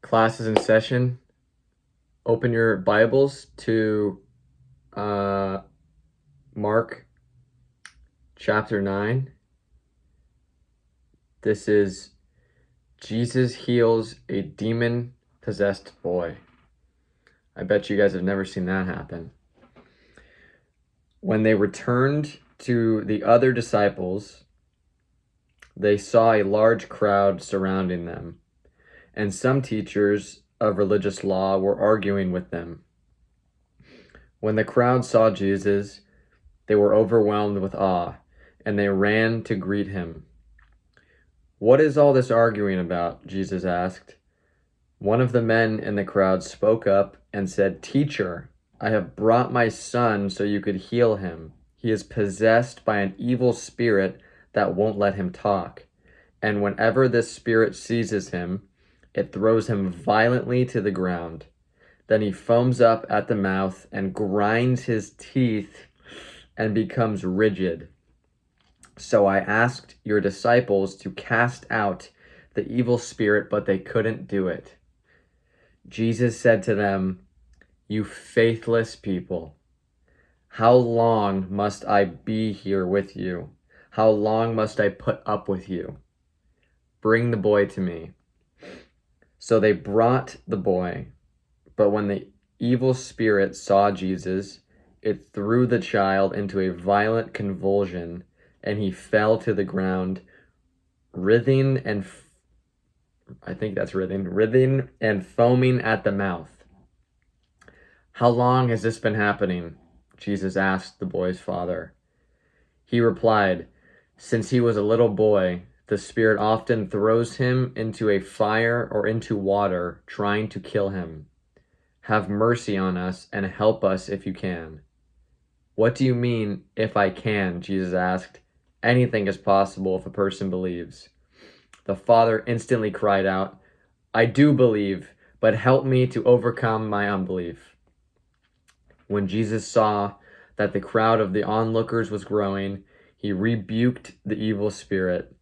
Class is in session. Open your Bibles to Mark chapter 9. This is Jesus heals a demon-possessed boy. I bet you guys have never seen that happen. When they returned to the other disciples, they saw a large crowd surrounding them, and some teachers of religious law were arguing with them. When the crowd saw Jesus, they were overwhelmed with awe, and they ran to greet him. "What is all this arguing about?" Jesus asked. One of the men in the crowd spoke up and said, "Teacher, I have brought my son so you could heal him. He is possessed by an evil spirit that won't let him talk. And whenever this spirit seizes him, it throws him violently to the ground. Then he foams up at the mouth and grinds his teeth and becomes rigid. So I asked your disciples to cast out the evil spirit, but they couldn't do it." Jesus said to them, "You faithless people, how long must I be here with you? How long must I put up with you? Bring the boy to me." So they brought the boy, but when the evil spirit saw Jesus, it threw the child into a violent convulsion, and he fell to the ground, writhing and foaming at the mouth. "How long has this been happening?" Jesus asked the boy's father. He replied, "Since he was a little boy, the spirit often throws him into a fire or into water, trying to kill him. Have mercy on us and help us if you can." "What do you mean, if I can?" Jesus asked. "Anything is possible if a person believes." The father instantly cried out, "I do believe, but help me to overcome my unbelief." When Jesus saw that the crowd of the onlookers was growing, he rebuked the evil spirit.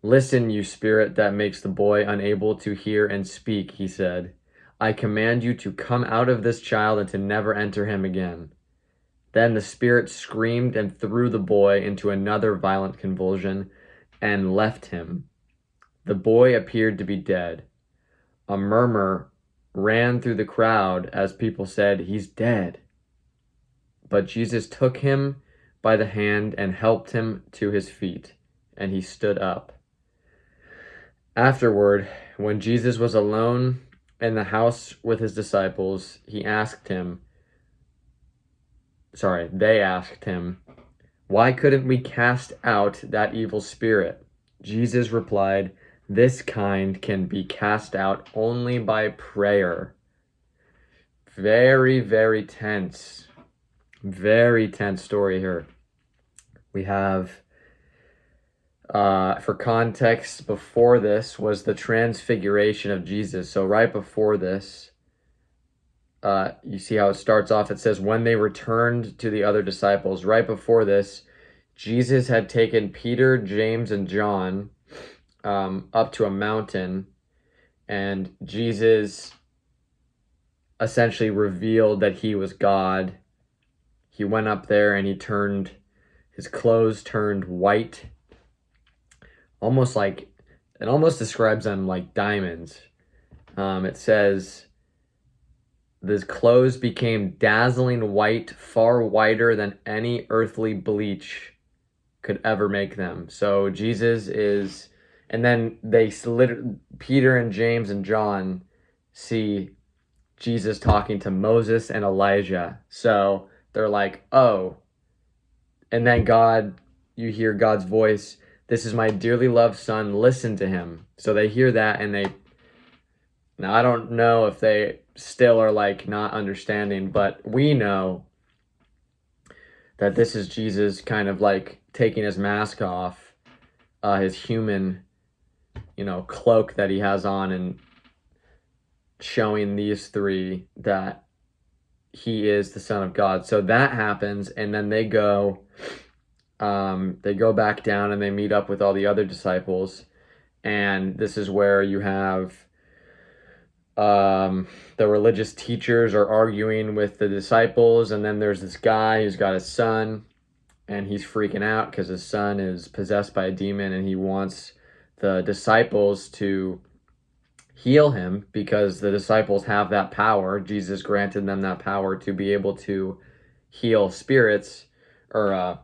"Listen, you spirit that makes the boy unable to hear and speak," he said. "I command you to come out of this child and to never enter him again." Then the spirit screamed and threw the boy into another violent convulsion and left him. The boy appeared to be dead. A murmur ran through the crowd as people said, "He's dead." But Jesus took him by the hand and helped him to his feet, and he stood up. Afterward, when Jesus was alone in the house with his disciples, they asked him, "Why couldn't we cast out that evil spirit?" Jesus replied, "This kind can be cast out only by prayer." Very, very tense story here. We have, for context, before this was the transfiguration of Jesus. So right before this, you see how it starts off. It says, when they returned to the other disciples. Right before this, Jesus had taken Peter, James, and John up to a mountain, and Jesus essentially revealed that he was God. He went up there and his clothes turned white, it almost describes them like diamonds. It says, "His clothes became dazzling white, far whiter than any earthly bleach could ever make them." So Jesus is, and then Peter and James and John see Jesus talking to Moses and Elijah. So they're like, "Oh." And then you hear God's voice, "This is my dearly loved son, listen to him." So they hear that, and now I don't know if they still are like not understanding, but we know that this is Jesus kind of like taking his mask off, his human, cloak that he has on, and showing these three that he is the Son of God. So that happens, and then they go back down and they meet up with all the other disciples, and this is where you have the religious teachers are arguing with the disciples, and then there's this guy who's got his son, and he's freaking out because his son is possessed by a demon, and he wants the disciples to heal him because the disciples have that power. Jesus granted them that power to be able to heal spirits, or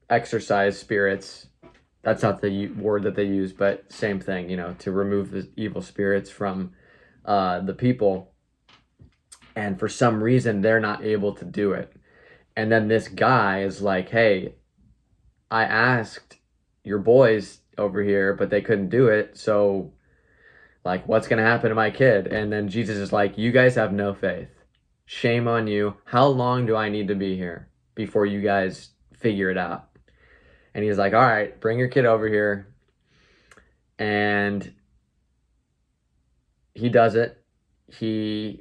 exorcise spirits. That's not the word that they use, but same thing, to remove the evil spirits from the people. And for some reason, they're not able to do it. And then this guy is like, hey, I asked your boys over here, but they couldn't do it. So, like, what's going to happen to my kid? And then Jesus is like, you guys have no faith. Shame on you. How long do I need to be here before you guys figure it out? And he's like, all right, bring your kid over here. And he does it. Before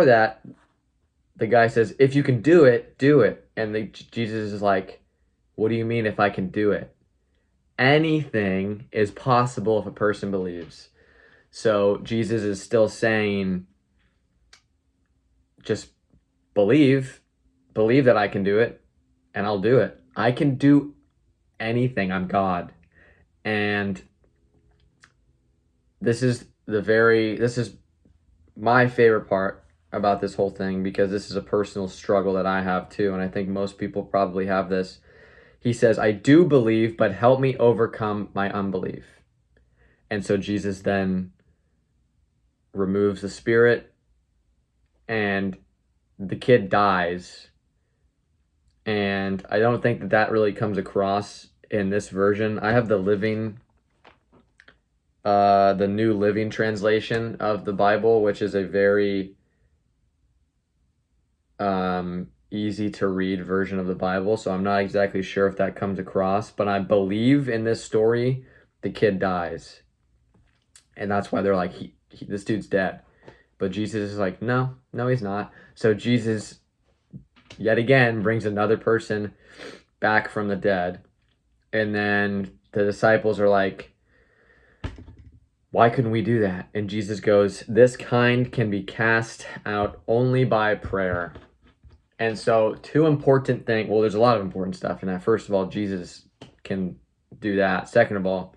that, the guy says, if you can do it, do it. And Jesus is like, what do you mean if I can do it? Anything is possible if a person believes. So Jesus is still saying, just believe that I can do it, and I'll do it. I can do anything. I'm God. And this is my favorite part about this whole thing, because this is a personal struggle that I have too, and I think most people probably have this. He says, I do believe, but help me overcome my unbelief. And so Jesus then removes the spirit, and the kid dies. And I don't think that really comes across in this version. I have the New Living Translation of the Bible, which is a very easy to read version of the Bible. So I'm not exactly sure if that comes across, but I believe in this story, the kid dies. And that's why they're like, this dude's dead. But Jesus is like, no, he's not. So Jesus, yet again, brings another person back from the dead. And then the disciples are like, why couldn't we do that? And Jesus goes, this kind can be cast out only by prayer. And so there's a lot of important stuff in that. First of all, Jesus can do that. Second of all,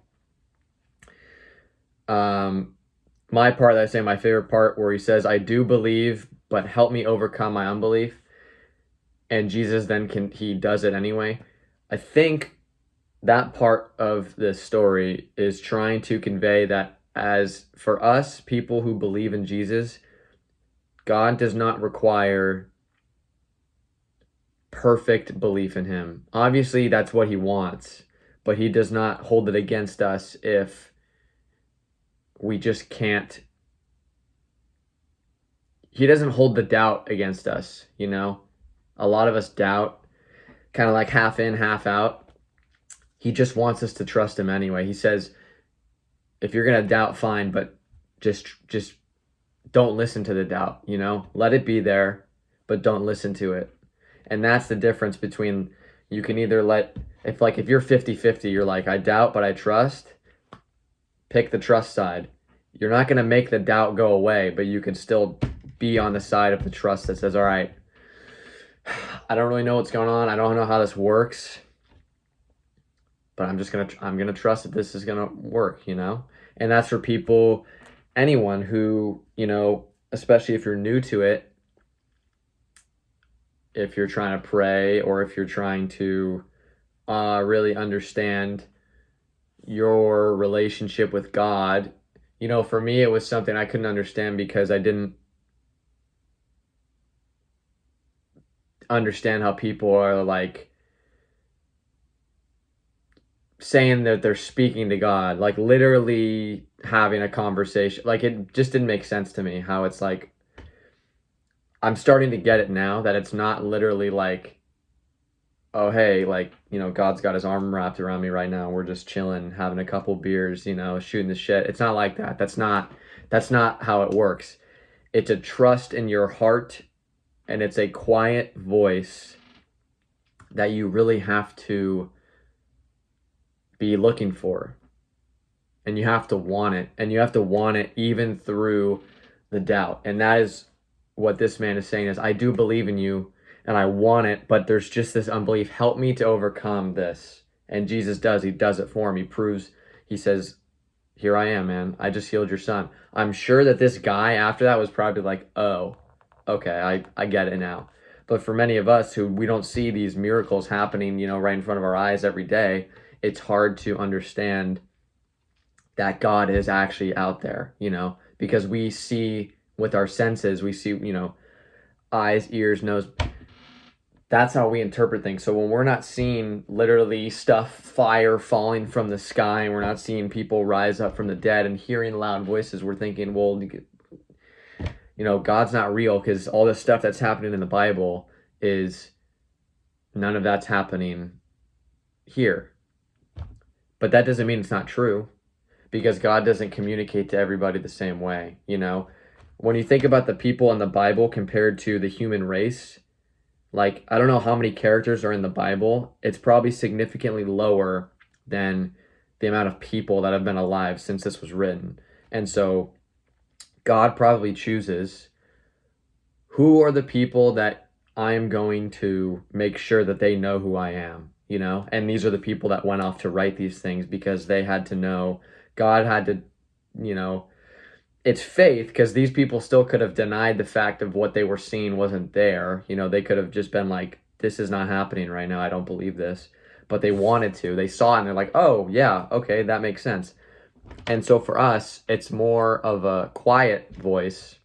my part that I say, my favorite part, where he says, I do believe, but help me overcome my unbelief. And Jesus then he does it anyway. I think that part of this story is trying to convey that, as for us, people who believe in Jesus, God does not require perfect belief in him. Obviously, that's what he wants, but he does not hold it against us if we just can't. He doesn't hold the doubt against us, A lot of us doubt, kind of like half in, half out. He just wants us to trust him anyway. He says, if you're going to doubt, fine, but just don't listen to the doubt, Let it be there, but don't listen to it. And that's the difference between, you can either if you're 50-50, you're like, I doubt, but I trust, pick the trust side. You're not going to make the doubt go away, but you can still be on the side of the trust that says, all right, I don't really know what's going on. I don't know how this works, but I'm going to trust that this is going to work, And that's for people, anyone who, especially if you're new to it, if you're trying to pray, or if you're trying to really understand your relationship with God. For me, it was something I couldn't understand because I didn't understand how people are like saying that they're speaking to God, like literally having a conversation. Like, it just didn't make sense to me how it's like, I'm starting to get it now, that it's not literally like, oh, hey, like, God's got his arm wrapped around me right now. We're just chilling, having a couple beers, shooting the shit. It's not like that. That's not how it works. It's a trust in your heart, and it's a quiet voice that you really have to be looking for. and you have to want it, and you have to want it even through the doubt. And that is what this man is saying is, I do believe in you and I want it, but there's just this unbelief. Help me to overcome this. And Jesus does. He does it for him. He proves, he says, here I am, man. I just healed your son. I'm sure that this guy after that was probably like, oh, okay, I get it now. But for many of us who we don't see these miracles happening, right in front of our eyes every day, it's hard to understand that God is actually out there, because we see with our senses, we see, eyes, ears, nose. That's how we interpret things. So when we're not seeing literally fire falling from the sky, and we're not seeing people rise up from the dead and hearing loud voices, we're thinking, well, God's not real, because all this stuff that's happening in the Bible is none of that's happening here. But that doesn't mean it's not true, because God doesn't communicate to everybody the same way. When you think about the people in the Bible compared to the human race, like, I don't know how many characters are in the Bible. It's probably significantly lower than the amount of people that have been alive since this was written. And so God probably chooses who are the people that I'm going to make sure that they know who I am, and these are the people that went off to write these things, because they had to know, God had to, it's faith, because these people still could have denied the fact of what they were seeing wasn't there. They could have just been like, this is not happening right now. I don't believe this. But they wanted to. They saw it and they're like, oh, yeah, okay, that makes sense. And so for us, it's more of a quiet voice.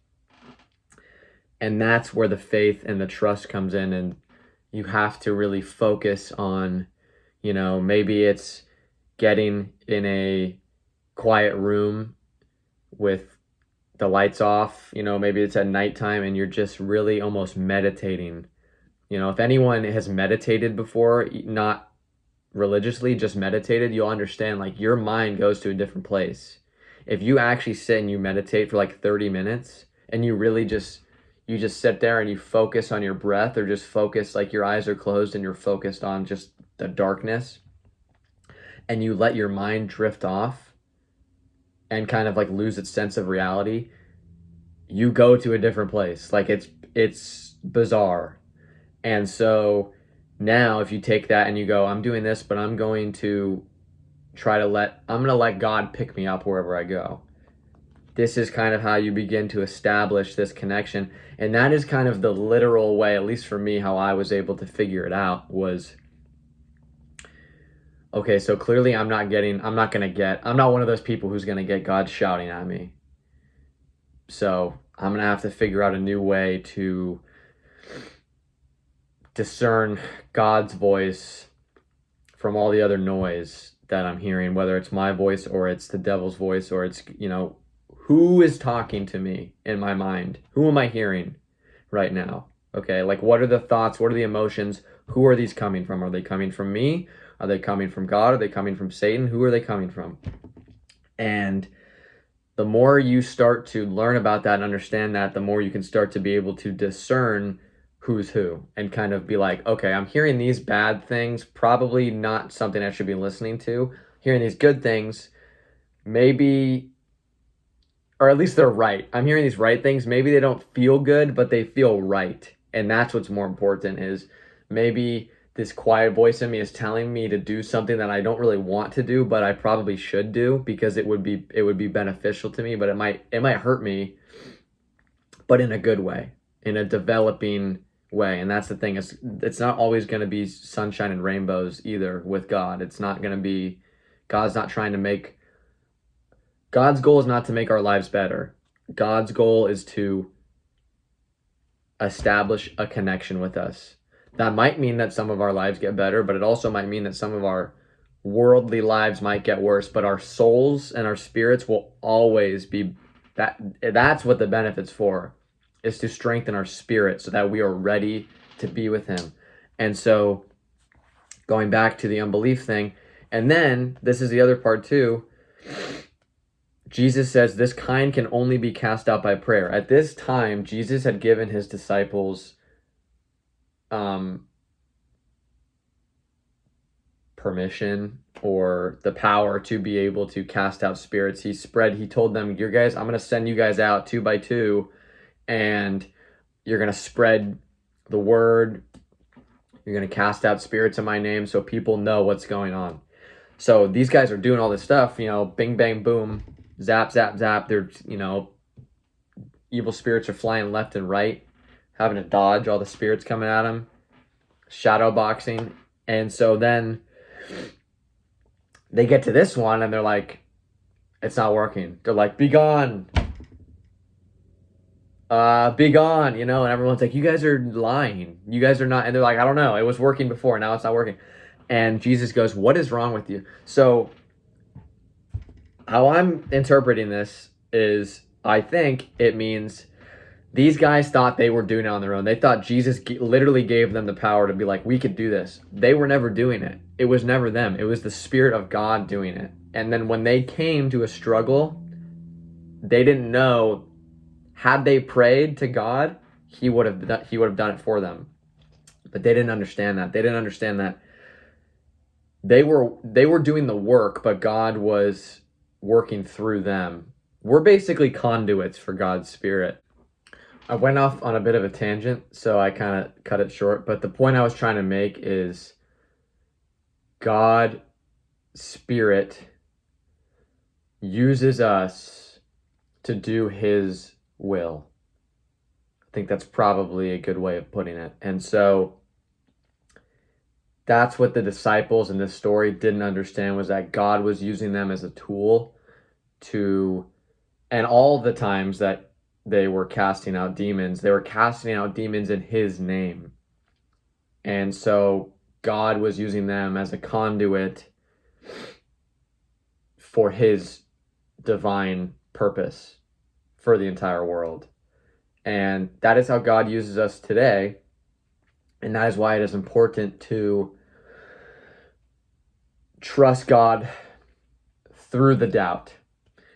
And that's where the faith and the trust comes in. And you have to really focus on, maybe it's getting in a quiet room with the lights off, maybe it's at nighttime and you're just really almost meditating. If anyone has meditated before, not religiously, just meditated, you'll understand, like, your mind goes to a different place. If you actually sit and you meditate for like 30 minutes and you really just sit there and you focus on your breath, or just focus, like, your eyes are closed and you're focused on just the darkness, and you let your mind drift off and kind of like lose its sense of reality, you go to a different place. Like, it's bizarre. And so now if you take that and you go, I'm doing this, but I'm going to let God pick me up wherever I go. This is kind of how you begin to establish this connection. And that is kind of the literal way, at least for me, how I was able to figure it out was, okay, so clearly I'm not one of those people who's going to get God shouting at me. So I'm going to have to figure out a new way to discern God's voice from all the other noise that I'm hearing, whether it's my voice or it's the devil's voice, or it's, who is talking to me in my mind? Who am I hearing right now? Okay, like, what are the thoughts? What are the emotions? Who are these coming from? Are they coming from me? Are they coming from God? Are they coming from Satan? Who are they coming from? And the more you start to learn about that and understand that, the more you can start to be able to discern who's who, and kind of be like, okay, I'm hearing these bad things, probably not something I should be listening to. Hearing these good things, maybe, or at least they're right. I'm hearing these right things. Maybe they don't feel good, but they feel right. And that's what's more important, is maybe this quiet voice in me is telling me to do something that I don't really want to do, but I probably should do, because it would be beneficial to me, but it might hurt me, but in a good way, in a developing way. And that's the thing, is it's not always going to be sunshine and rainbows either with God. It's not going to be, God's goal is not to make our lives better. God's goal is to establish a connection with us. That might mean that some of our lives get better, but it also might mean that some of our worldly lives might get worse, but our souls and our spirits will always be that's what the benefit's for, is to strengthen our spirit so that we are ready to be with him. And so going back to the unbelief thing, and then this is the other part too, Jesus says this kind can only be cast out by prayer. At this time, Jesus had given his disciples permission or the power to be able to cast out spirits. He told them, "You guys, I'm going to send you guys out 2 by 2, and you're going to spread the word. You're going to cast out spirits in my name so people know what's going on." So these guys are doing all this stuff, bing, bang, boom, zap, zap, zap. They're, evil spirits are flying left and right, having to dodge all the spirits coming at them, shadow boxing. And so then they get to this one and they're like, it's not working. They're like, be gone. Be gone, and everyone's like, you guys are lying. You guys are not. And they're like, I don't know. It was working before. Now it's not working. And Jesus goes, what is wrong with you? So how I'm interpreting this is, I think it means these guys thought they were doing it on their own. They thought Jesus literally gave them the power to be like, we could do this. They were never doing it. It was never them. It was the Spirit of God doing it. And then when they came to a struggle, they didn't know, had they prayed to God, he would have done it for them. But they didn't understand that. They didn't understand that they were doing the work, but God was working through them. We're basically conduits for God's Spirit. I went off on a bit of a tangent, so I kind of cut it short. But the point I was trying to make is God, Spirit, uses us to do his will. I think that's probably a good way of putting it. And so that's what the disciples in this story didn't understand, was that God was using them as a tool to, and all the times that they were casting out demons, they were casting out demons in his name. And so God was using them as a conduit for his divine purpose for the entire world. And that is how God uses us today. And that is why it is important to trust God through the doubt.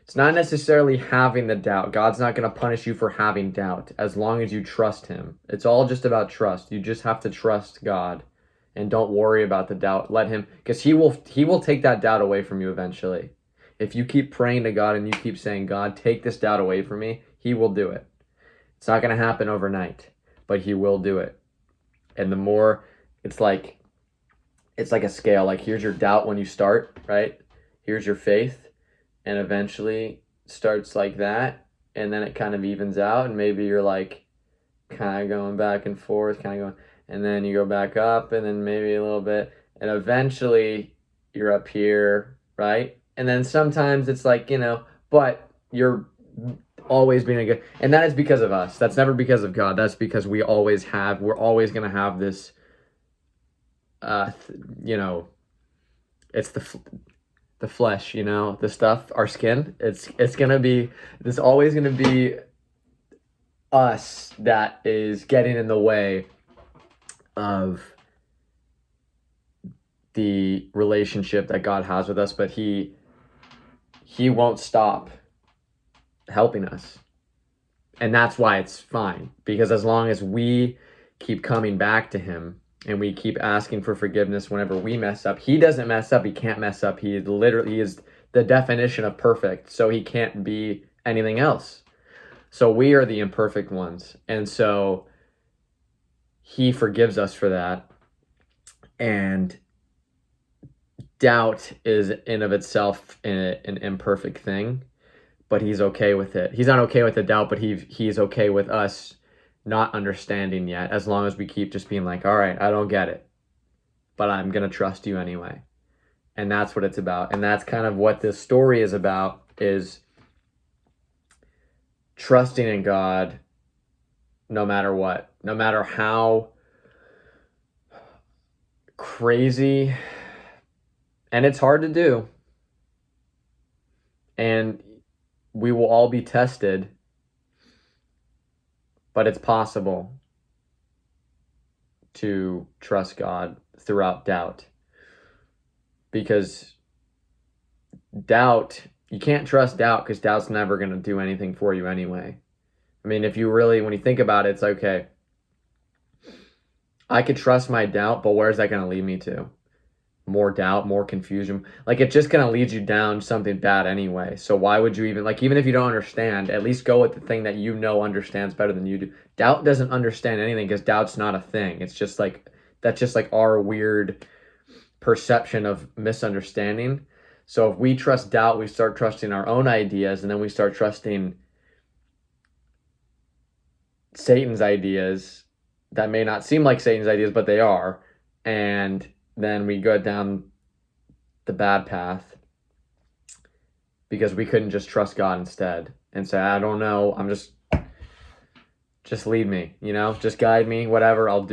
It's not necessarily having the doubt. God's not going to punish you for having doubt as long as you trust him. It's all just about trust. You just have to trust God and don't worry about the doubt. Let him, because he will take that doubt away from you eventually. If you keep praying to God and you keep saying, God, take this doubt away from me, he will do it. It's not going to happen overnight, but he will do it. And the more, it's like a scale. Like, here's your doubt when you start, right? Here's your faith. And eventually starts like that, and then it kind of evens out, and maybe you're like kind of going back and forth, and then you go back up, and then maybe a little bit, and eventually you're up here, right? And then sometimes it's like, but you're always being a good, and that is because of us. That's never because of God. That's because we're always going to have this, it's the flesh, the stuff, our skin. It's always gonna be us that is getting in the way of the relationship that God has with us, but he won't stop helping us. And that's why it's fine, because as long as we keep coming back to him and we keep asking for forgiveness whenever we mess up, he doesn't mess up. He can't mess up. He is the definition of perfect, so he can't be anything else. So we are the imperfect ones. And so he forgives us for that. And doubt is in of itself an imperfect thing, but he's okay with it. He's not okay with the doubt, but he's okay with us not understanding yet, as long as we keep just being like, all right, I don't get it, but I'm going to trust you anyway. And that's what it's about. And that's kind of what this story is about, is trusting in God no matter what, no matter how crazy, and it's hard to do. And we will all be tested, but it's possible to trust God throughout doubt. Because doubt, you can't trust doubt, because doubt's never going to do anything for you anyway. I mean, when you think about it, it's okay. I could trust my doubt, but where's that going to lead me to? more doubt, more confusion. Like, it just gonna lead you down something bad anyway. So why would you even, like, even if you don't understand, at least go with the thing that you know understands better than you do. Doubt doesn't understand anything because doubt's not a thing. It's just like, that's just like our weird perception of misunderstanding. So if we trust doubt, we start trusting our own ideas, and then we start trusting Satan's ideas that may not seem like Satan's ideas, but they are. And then we go down the bad path because we couldn't just trust God instead and say, I don't know, I'm just lead me, just guide me, whatever. I'm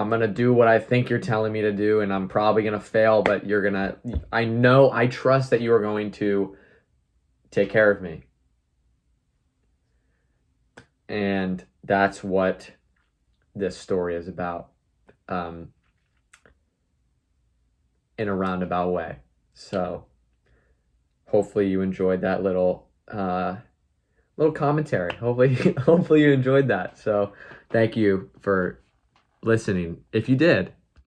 going to do what I think you're telling me to do, and I'm probably going to fail, but I trust that you are going to take care of me. And that's what this story is about, in a roundabout way. So hopefully you enjoyed that little commentary. Hopefully you enjoyed that. So thank you for listening. If you did,